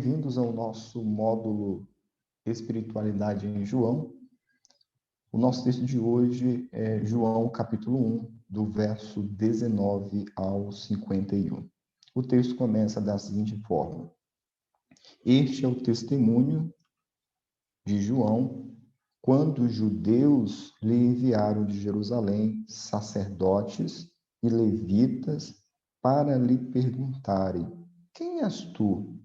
Bem-vindos ao nosso módulo Espiritualidade em João. O nosso texto de hoje é João, capítulo 1, do verso 19 ao 51. O texto começa da seguinte forma: Este é o testemunho de João, quando os judeus lhe enviaram de Jerusalém sacerdotes e levitas para lhe perguntarem: Quem és tu?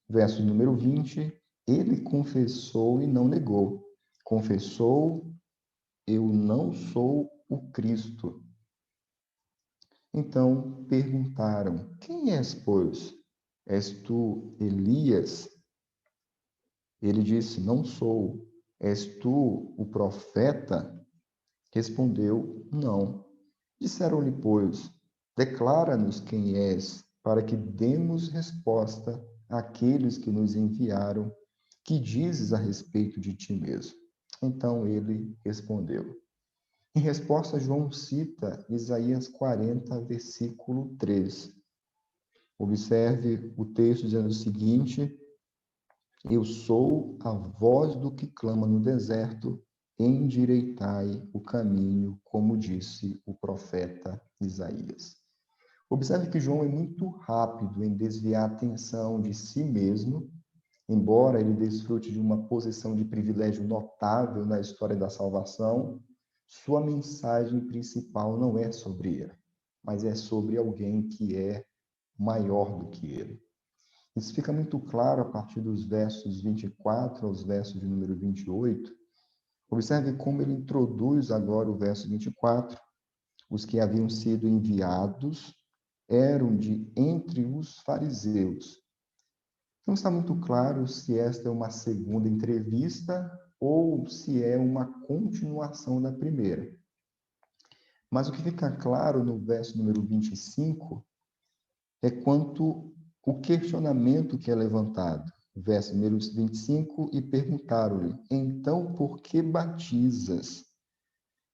Verso número 20, ele confessou e não negou. Confessou, eu não sou o Cristo. Então perguntaram, quem és, pois? És tu Elias? Ele disse, não sou. És tu o profeta? Respondeu, não. Disseram-lhe, pois, declara-nos quem és, para que demos resposta àqueles que nos enviaram. Que dizes a respeito de ti mesmo? Então ele respondeu. Em resposta, João cita Isaías 40, versículo 3. Observe o texto dizendo o seguinte: Eu sou a voz do que clama no deserto, endireitai o caminho, como disse o profeta Isaías. Observe que João é muito rápido em desviar a atenção de si mesmo, embora ele desfrute de uma posição de privilégio notável na história da salvação, sua mensagem principal não é sobre ele, mas é sobre alguém que é maior do que ele. Isso fica muito claro a partir dos versos 24 aos versos de número 28. Observe como ele introduz agora o verso 24. Os que haviam sido enviados eram de entre os fariseus. Não está muito claro se esta é uma segunda entrevista ou se é uma continuação da primeira. Mas o que fica claro no verso número 25 é quanto o questionamento que é levantado. Verso número 25, e perguntaram-lhe, então por que batizas,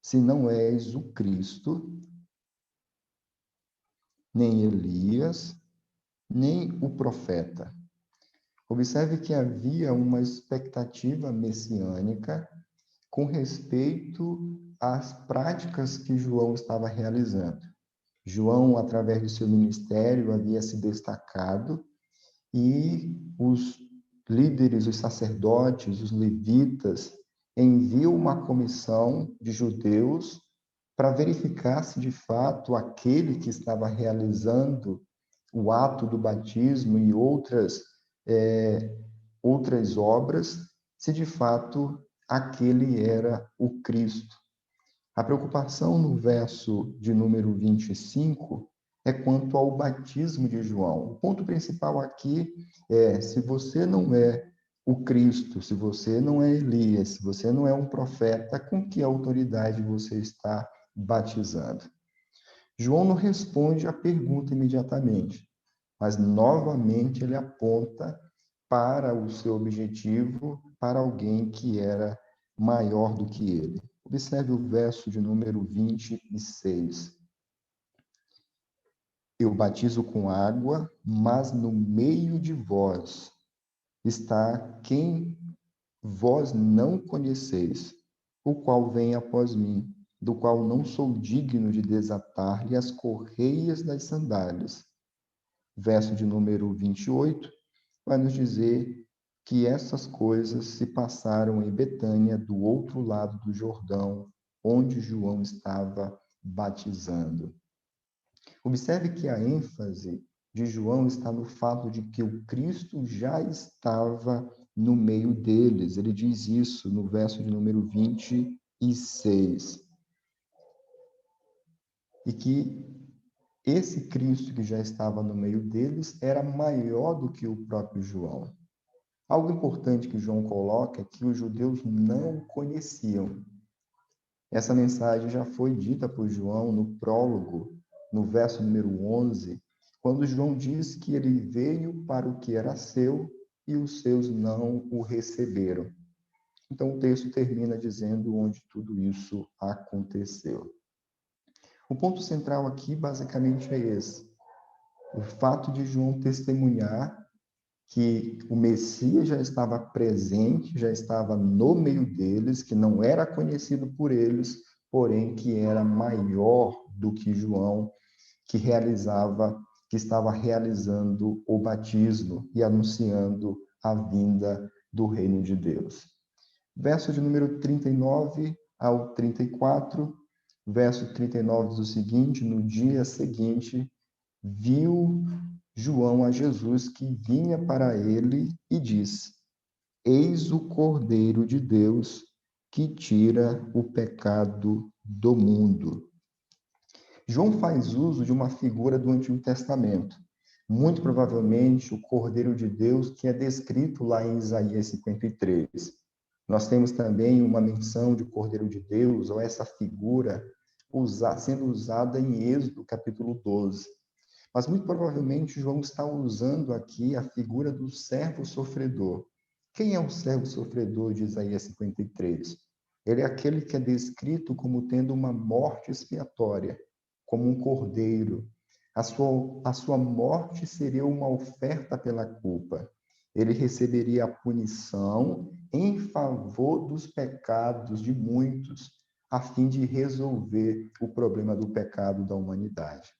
se não és o Cristo, nem Elias, nem o profeta? Observe que havia uma expectativa messiânica com respeito às práticas que João estava realizando. João, através do seu ministério, havia se destacado e os líderes, os sacerdotes, os levitas, enviam uma comissão de judeus para verificar se de fato aquele que estava realizando o ato do batismo e outras obras, se de fato aquele era o Cristo. A preocupação no verso de número 25 é quanto ao batismo de João. O ponto principal aqui é: se você não é o Cristo, se você não é Elias, se você não é um profeta, com que autoridade você está batizando? João não responde à pergunta imediatamente, mas novamente ele aponta para o seu objetivo, para alguém que era maior do que ele. Observe o verso de número 26. Eu batizo com água, mas no meio de vós está quem vós não conheceis, o qual vem após mim, do qual não sou digno de desatar-lhe as correias das sandálias. Verso de número 28 vai nos dizer que essas coisas se passaram em Betânia, do outro lado do Jordão, onde João estava batizando. Observe que a ênfase de João está no fato de que o Cristo já estava no meio deles. Ele diz isso no verso de número 26. E que esse Cristo que já estava no meio deles era maior do que o próprio João. Algo importante que João coloca é que os judeus não o conheciam. Essa mensagem já foi dita por João no prólogo, no verso número 11, quando João diz que ele veio para o que era seu e os seus não o receberam. Então o texto termina dizendo onde tudo isso aconteceu. O ponto central aqui basicamente é esse: o fato de João testemunhar que o Messias já estava presente, já estava no meio deles, que não era conhecido por eles, porém que era maior do que João, que estava realizando o batismo e anunciando a vinda do reino de Deus. Verso de número 39 ao 34, verso 39 diz o seguinte: no dia seguinte, viu João a Jesus que vinha para ele e disse: Eis o Cordeiro de Deus que tira o pecado do mundo. João faz uso de uma figura do Antigo Testamento, muito provavelmente o Cordeiro de Deus que é descrito lá em Isaías 53. Nós temos também uma menção de Cordeiro de Deus, ou essa figura sendo usada em Êxodo, capítulo 12. Mas muito provavelmente João está usando aqui a figura do servo sofredor. Quem é o servo sofredor de Isaías 53? Ele é aquele que é descrito como tendo uma morte expiatória, como um cordeiro. A sua morte seria uma oferta pela culpa. Ele receberia a punição em favor dos pecados de muitos, a fim de resolver o problema do pecado da humanidade.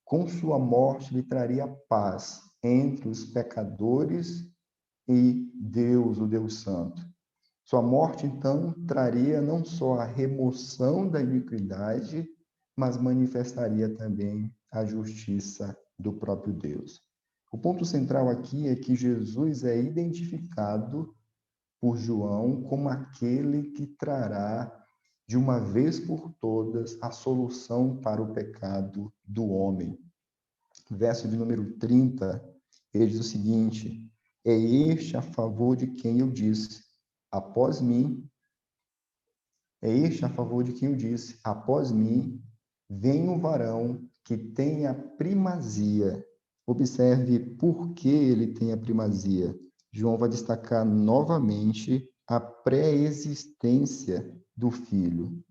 Com sua morte, ele traria paz entre os pecadores e Deus, o Deus Santo. Sua morte, então, traria não só a remoção da iniquidade, mas manifestaria também a justiça do próprio Deus. O ponto central aqui é que Jesus é identificado por João como aquele que trará de uma vez por todas a solução para o pecado do homem. Verso de número 30, ele diz o seguinte: é este a favor de quem eu disse, após mim, após mim, vem um varão que tem a primazia. Observe por que ele tem a primazia. João vai destacar novamente a pré-existência do filho.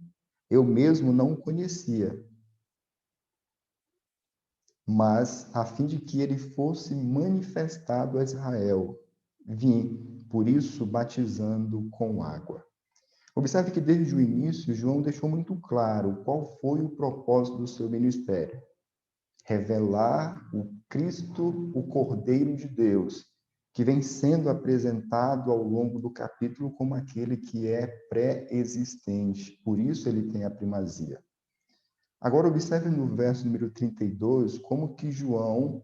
Eu mesmo não o conhecia, mas a fim de que ele fosse manifestado a Israel, vim, por isso, batizando com água. Observe que desde o início, João deixou muito claro qual foi o propósito do seu ministério: revelar o Cristo, o Cordeiro de Deus, que vem sendo apresentado ao longo do capítulo como aquele que é pré-existente. Por isso ele tem a primazia. Agora observe no verso número 32 como que João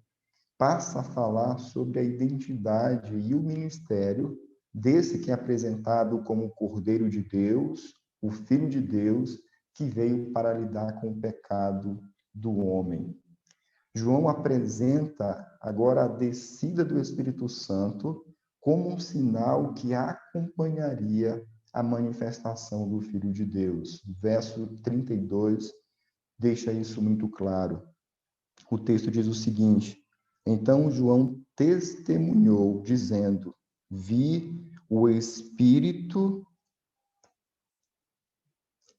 passa a falar sobre a identidade e o ministério desse que é apresentado como o Cordeiro de Deus, o Filho de Deus, que veio para lidar com o pecado do homem. João apresenta agora a descida do Espírito Santo como um sinal que acompanharia a manifestação do Filho de Deus. Verso 32 deixa isso muito claro. O texto diz o seguinte: então João testemunhou, dizendo: vi o Espírito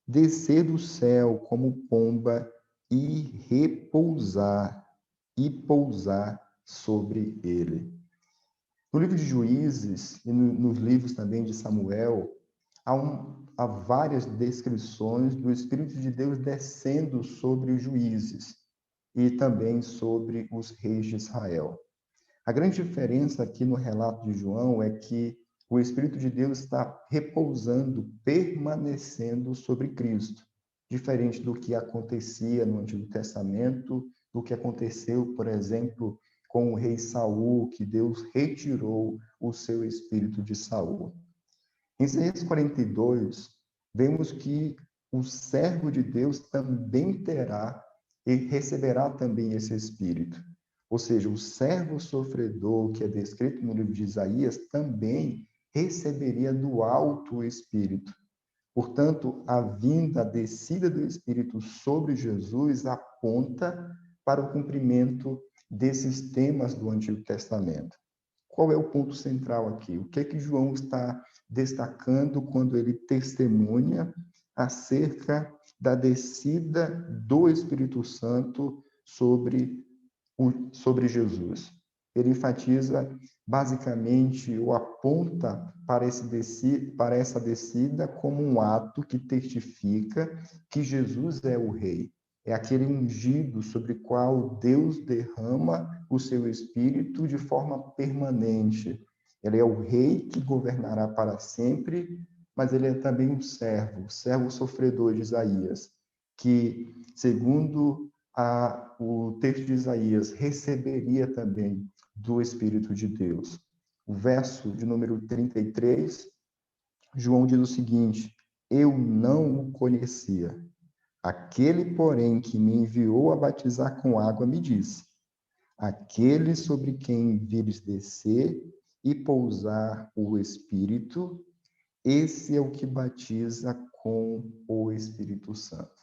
descer do céu como pomba e pousar sobre ele. No livro de Juízes e nos livros também de Samuel, há várias descrições do Espírito de Deus descendo sobre os juízes e também sobre os reis de Israel. A grande diferença aqui no relato de João é que o Espírito de Deus está repousando, permanecendo sobre Cristo, diferente do que acontecia no Antigo Testamento, do que aconteceu, por exemplo, com o rei Saul, que Deus retirou o seu espírito de Saul. Em Isaías 42, vemos que o servo de Deus também terá e receberá também esse espírito. Ou seja, o servo sofredor que é descrito no livro de Isaías também receberia do alto o Espírito. Portanto, a vinda, a descida do Espírito sobre Jesus aponta para o cumprimento desses temas do Antigo Testamento. Qual é o ponto central aqui? O que é que João está destacando quando ele testemunha acerca da descida do Espírito Santo sobre Jesus? ele enfatiza basicamente ou aponta para essa descida como um ato que testifica que Jesus é o Rei. É aquele ungido sobre o qual Deus derrama o seu Espírito de forma permanente. Ele é o Rei que governará para sempre, mas ele é também um servo, o servo sofredor de Isaías, que, segundo o texto de Isaías, receberia também do Espírito de Deus. O verso de número 33, João diz o seguinte: eu não o conhecia. Aquele, porém, que me enviou a batizar com água, me disse: aquele sobre quem vires descer e pousar o Espírito, esse é o que batiza com o Espírito Santo.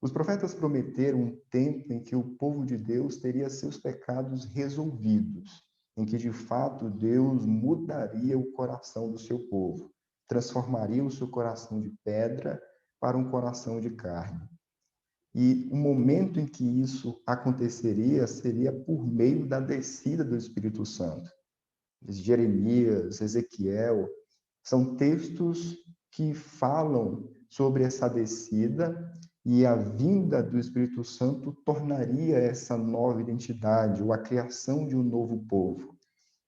Os profetas prometeram um tempo em que o povo de Deus teria seus pecados resolvidos, em que de fato Deus mudaria o coração do seu povo, transformaria o seu coração de pedra para um coração de carne. E o momento em que isso aconteceria seria por meio da descida do Espírito Santo. Jeremias, Ezequiel, são textos que falam sobre essa descida e a vinda do Espírito Santo tornaria essa nova identidade, ou a criação de um novo povo.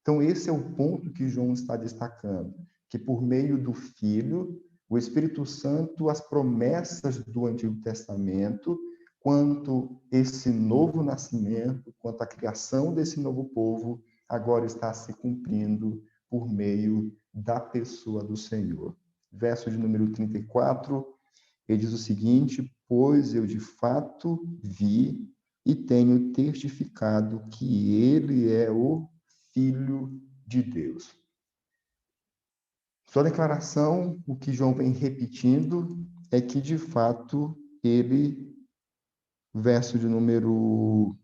Então, esse é o ponto que João está destacando, que por meio do Filho, o Espírito Santo, as promessas do Antigo Testamento, quanto esse novo nascimento, quanto a criação desse novo povo, agora está se cumprindo por meio da pessoa do Senhor. Verso de número 34, ele diz o seguinte: pois eu de fato vi e tenho testificado que ele é o Filho de Deus. Sua declaração, o que João vem repetindo, é que de fato ele, verso de número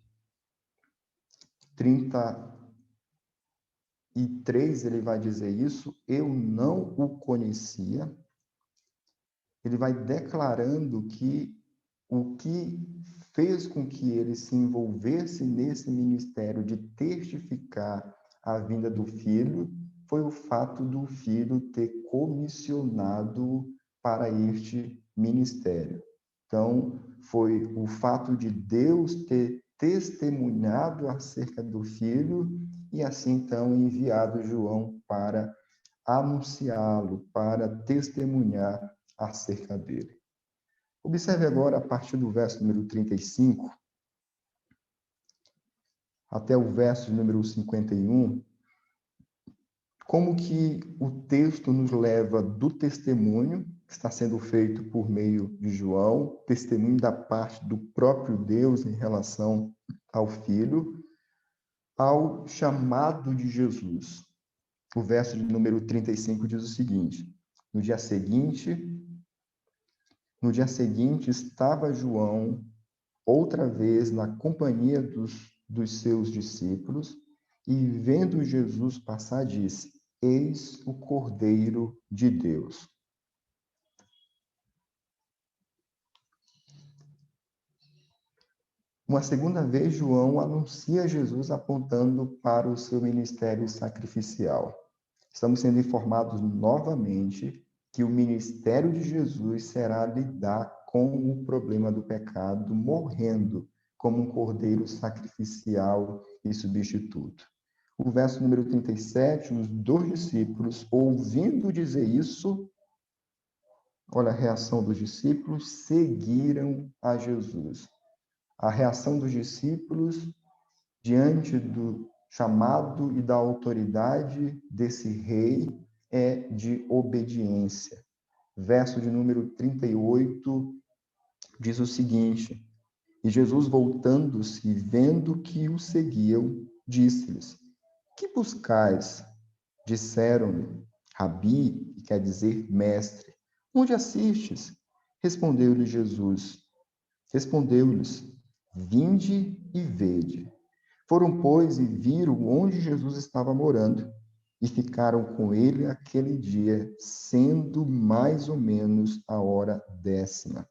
33, ele vai dizer isso: eu não o conhecia. Ele vai declarando que o que fez com que ele se envolvesse nesse ministério de testificar a vinda do Filho foi o fato do Filho ter comissionado para este ministério. Então, foi o fato de Deus ter testemunhado acerca do Filho e assim então enviado João para anunciá-lo, para testemunhar acerca dele. Observe agora, a partir do verso número 35 até o verso número 51, como que o texto nos leva do testemunho que está sendo feito por meio de João, testemunho da parte do próprio Deus em relação ao Filho, ao chamado de Jesus. O verso de número 35 diz o seguinte: no dia seguinte estava João outra vez na companhia dos seus discípulos, e vendo Jesus passar, disse: eis o Cordeiro de Deus. Uma segunda vez, João anuncia Jesus apontando para o seu ministério sacrificial. Estamos sendo informados novamente que o ministério de Jesus será lidar com o problema do pecado, morrendo como um cordeiro sacrificial e substituto. O verso número 37, os dois discípulos, ouvindo dizer isso, olha a reação dos discípulos, seguiram a Jesus. A reação dos discípulos diante do chamado e da autoridade desse rei é de obediência. Verso de número 38 diz o seguinte: e Jesus, voltando-se e vendo que o seguiam, disse-lhes: que buscais? Disseram-lhe: Rabi, que quer dizer mestre, onde assistes? Respondeu-lhes Jesus: vinde e vede. Foram, pois, e viram onde Jesus estava morando, e ficaram com ele aquele dia, sendo mais ou menos a hora 10ª.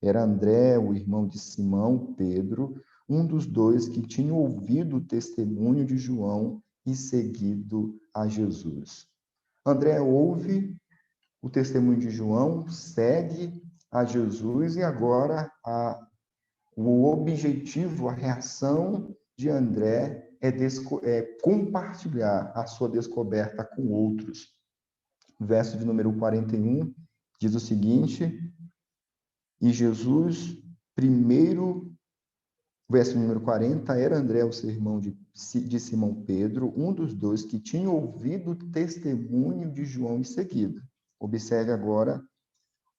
Era André, o irmão de Simão, Pedro, um dos dois que tinha ouvido o testemunho de João e seguido a Jesus. André ouve o testemunho de João, segue a Jesus e agora o objetivo, a reação de André é compartilhar a sua descoberta com outros. O verso de número 41 diz o seguinte: e Jesus, primeiro, verso número 40, era André, o seu irmão de Simão Pedro, um dos dois que tinha ouvido o testemunho de João e seguido. Observe agora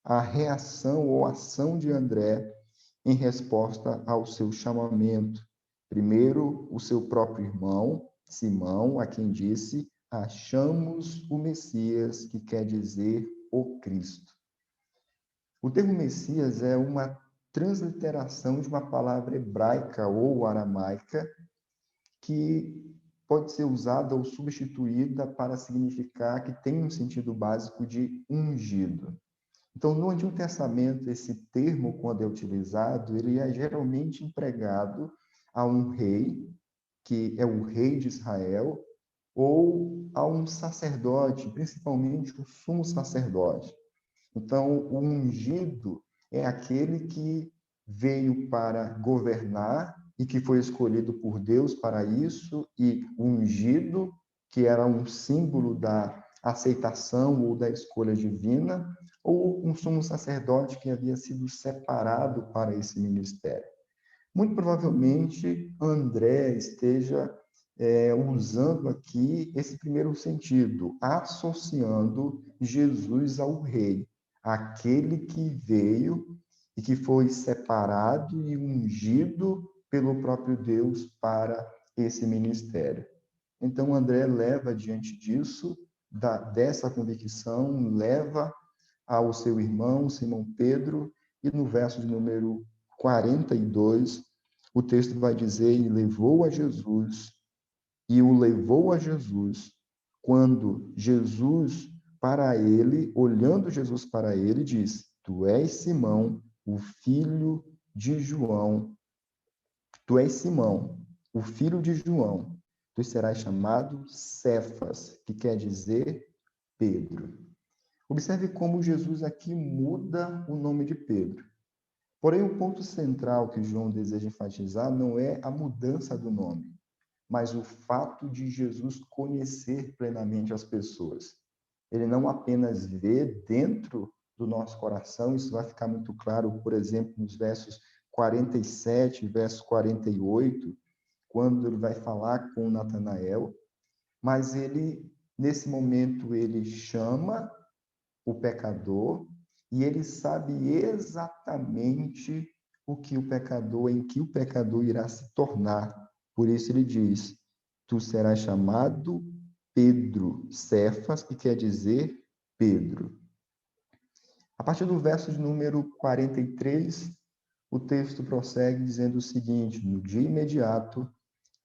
a reação ou ação de André em resposta ao seu chamamento. Primeiro, o seu próprio irmão, Simão, a quem disse: achamos o Messias, que quer dizer o Cristo. O termo Messias é uma transliteração de uma palavra hebraica ou aramaica que pode ser usada ou substituída para significar que tem um sentido básico de ungido. Então, no Antigo Testamento, esse termo, quando é utilizado, ele é geralmente empregado a um rei, que é o rei de Israel, ou a um sacerdote, principalmente o sumo sacerdote. Então, o ungido é aquele que veio para governar e que foi escolhido por Deus para isso, e o ungido, que era um símbolo da aceitação ou da escolha divina, ou um sumo sacerdote que havia sido separado para esse ministério. Muito provavelmente, André esteja usando aqui esse primeiro sentido, associando Jesus ao rei, aquele que veio e que foi separado e ungido pelo próprio Deus para esse ministério. Então, André leva diante disso, dessa convicção, leva ao seu irmão, Simão Pedro, e no verso de número 42, o texto vai dizer: e o levou a Jesus, quando Jesus, olhando Jesus para ele, diz: tu és Simão, o filho de João, tu és Simão, o filho de João, tu serás chamado Cefas, que quer dizer Pedro. Observe como Jesus aqui muda o nome de Pedro. Porém, o ponto central que João deseja enfatizar não é a mudança do nome, mas o fato de Jesus conhecer plenamente as pessoas. Ele não apenas vê dentro do nosso coração, isso vai ficar muito claro, por exemplo, nos versos 47 e verso 48, quando ele vai falar com Natanael, mas ele, nesse momento, ele chama o pecador e ele sabe exatamente em que o pecador irá se tornar. Por isso ele diz: tu serás chamado Pedro, Cefas, que quer dizer Pedro. A partir do verso de número 43, o texto prossegue dizendo o seguinte: no dia imediato,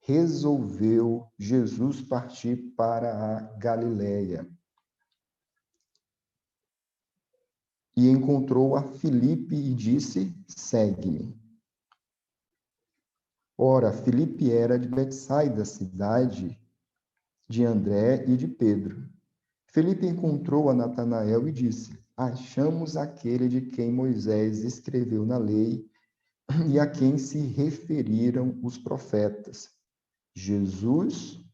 resolveu Jesus partir para a Galileia. E encontrou a Filipe e disse: segue-me. Ora, Filipe era de Betsaida, cidade de André e de Pedro. Filipe encontrou a Natanael e disse: achamos aquele de quem Moisés escreveu na lei e a quem se referiram os profetas, Jesus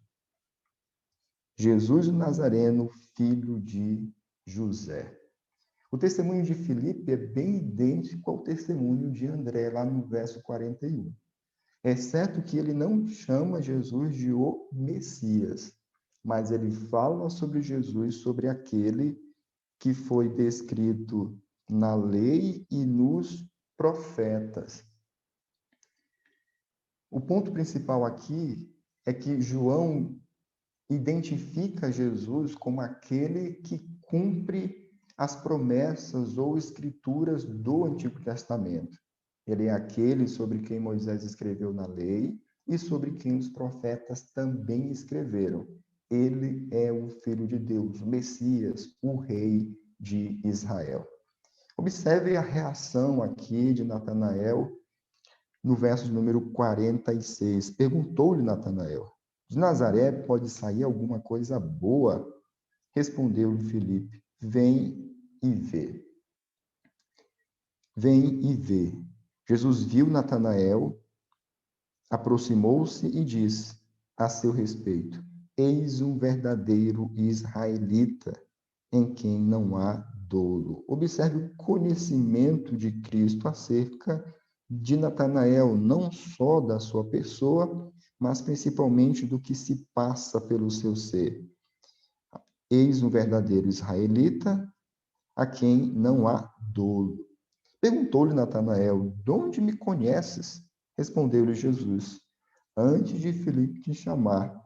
o Nazareno, filho de José. O testemunho de Filipe é bem idêntico ao testemunho de André, lá no verso 41. Exceto que ele não chama Jesus de o Messias, mas ele fala sobre Jesus, sobre aquele que foi descrito na lei e nos profetas. O ponto principal aqui é que João identifica Jesus como aquele que cumpre as promessas ou escrituras do Antigo Testamento. Ele é aquele sobre quem Moisés escreveu na lei e sobre quem os profetas também escreveram. Ele é o Filho de Deus, o Messias, o Rei de Israel. Observe a reação aqui de Natanael no verso de número 46. Perguntou-lhe Natanael: de Nazaré pode sair alguma coisa boa? Respondeu-lhe Filipe: vem e vê. Vem e vê. Jesus viu Natanael, aproximou-se e disse a seu respeito: eis um verdadeiro israelita, em quem não há dolo. Observe o conhecimento de Cristo acerca de Natanael, não só da sua pessoa, mas principalmente do que se passa pelo seu ser. Eis um verdadeiro israelita, a quem não há dolo. Perguntou-lhe Natanael: de onde me conheces? Respondeu-lhe Jesus: antes de Filipe te chamar,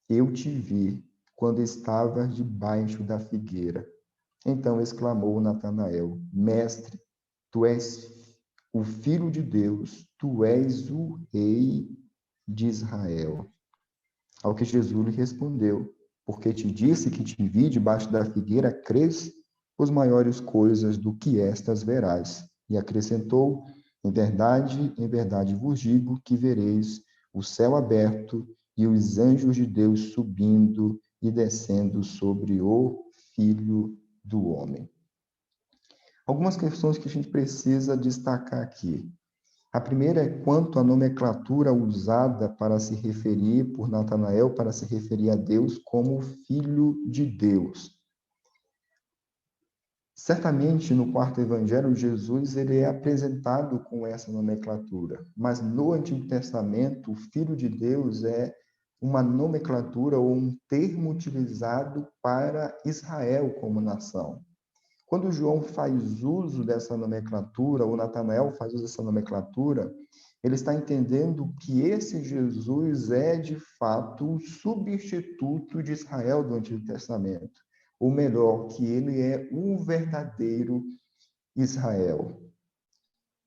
eu te vi quando estavas debaixo da figueira. Então exclamou Natanael: mestre, tu és o Filho de Deus, tu és o Rei de Israel. Ao que Jesus lhe respondeu: porque te disse que te vi debaixo da figueira, crês? Os maiores coisas do que estas verás. E acrescentou: em verdade vos digo que vereis o céu aberto e os anjos de Deus subindo e descendo sobre o Filho do Homem. Algumas questões que a gente precisa destacar aqui. A primeira é quanto à nomenclatura usada para se referir por Natanael, para se referir a Deus como Filho de Deus. Certamente, no quarto evangelho, Jesus ele é apresentado com essa nomenclatura, mas no Antigo Testamento, o Filho de Deus é uma nomenclatura ou um termo utilizado para Israel como nação. Quando João faz uso dessa nomenclatura, ou Natanael faz uso dessa nomenclatura, ele está entendendo que esse Jesus é, de fato, o substituto de Israel do Antigo Testamento. Ou melhor, que ele é o verdadeiro Israel.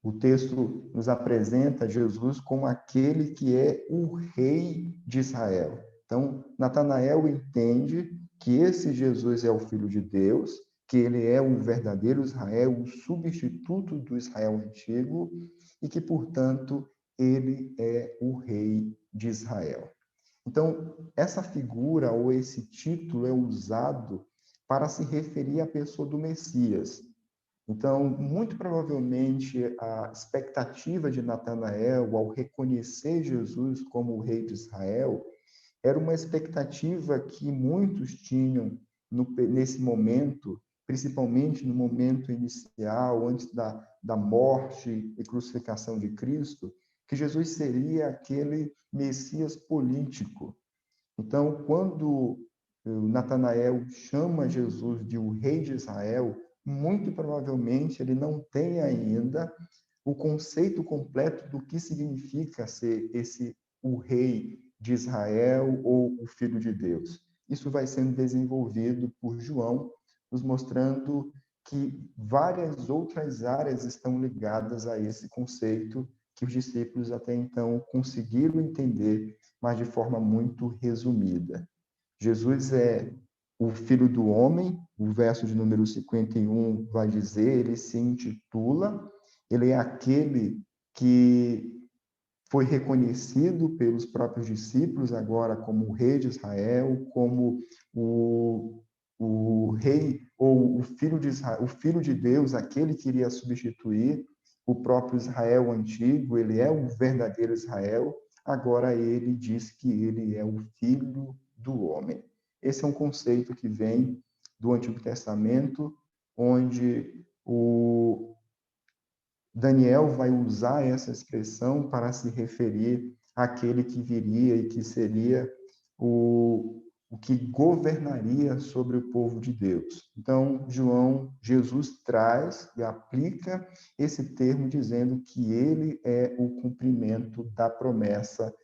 O texto nos apresenta Jesus como aquele que é o rei de Israel. Então, Natanael entende que esse Jesus é o Filho de Deus, que ele é o verdadeiro Israel, o substituto do Israel antigo, e que, portanto, ele é o rei de Israel. Então, essa figura ou esse título é usado para se referir à pessoa do Messias. Então, muito provavelmente, a expectativa de Natanael ao reconhecer Jesus como o rei de Israel era uma expectativa que muitos tinham nesse momento, principalmente no momento inicial, antes da morte e crucificação de Cristo, que Jesus seria aquele Messias político. Então, quando Natanael chama Jesus de o rei de Israel, muito provavelmente ele não tem ainda o conceito completo do que significa ser o rei de Israel ou o filho de Deus. Isso vai sendo desenvolvido por João, nos mostrando que várias outras áreas estão ligadas a esse conceito que os discípulos até então conseguiram entender, mas de forma muito resumida. Jesus é o Filho do Homem, o verso de número 51 vai dizer, ele se intitula, ele é aquele que foi reconhecido pelos próprios discípulos agora como o rei de Israel, como o rei ou o filho de Israel, o filho de Deus, aquele que iria substituir o próprio Israel antigo, ele é o verdadeiro Israel. Agora ele diz que ele é o filho do homem. Esse é um conceito que vem do Antigo Testamento, onde o Daniel vai usar essa expressão para se referir àquele que viria e que seria o que governaria sobre o povo de Deus. Então, Jesus traz e aplica esse termo dizendo que ele é o cumprimento da promessa.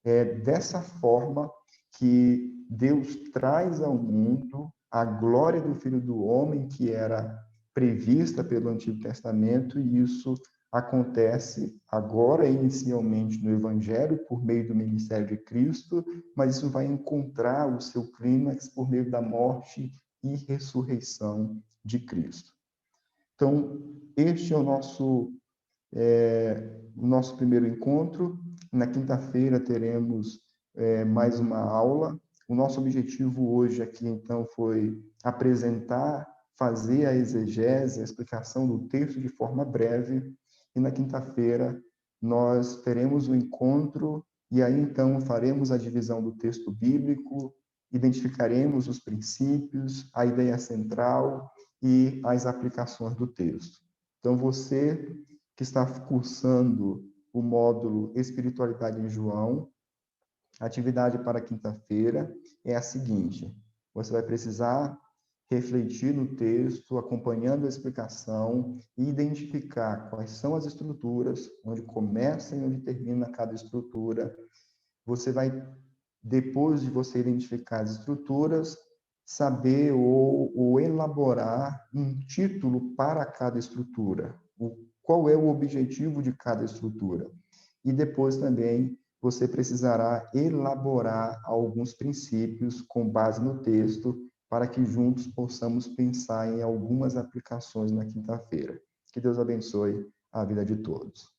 É dessa forma que Deus traz ao mundo a glória do Filho do Homem, que era prevista pelo Antigo Testamento, e isso acontece agora, inicialmente, no Evangelho, por meio do ministério de Cristo, mas isso vai encontrar o seu clímax por meio da morte e ressurreição de Cristo. Então, este é o nosso o nosso primeiro encontro. Na quinta-feira teremos mais uma aula. O nosso objetivo hoje aqui, então, foi apresentar, fazer a exegese, a explicação do texto de forma breve. E na quinta-feira nós teremos o encontro e aí, então, faremos a divisão do texto bíblico, identificaremos os princípios, a ideia central e as aplicações do texto. Então, você que está cursando o módulo Espiritualidade em João, a atividade para quinta-feira é a seguinte: você vai precisar refletir no texto, acompanhando a explicação e identificar quais são as estruturas, onde começa e onde termina cada estrutura. Você vai, depois de você identificar as estruturas, saber ou elaborar um título para cada estrutura. Qual é o objetivo de cada estrutura? E depois também você precisará elaborar alguns princípios com base no texto para que juntos possamos pensar em algumas aplicações na quinta-feira. Que Deus abençoe a vida de todos.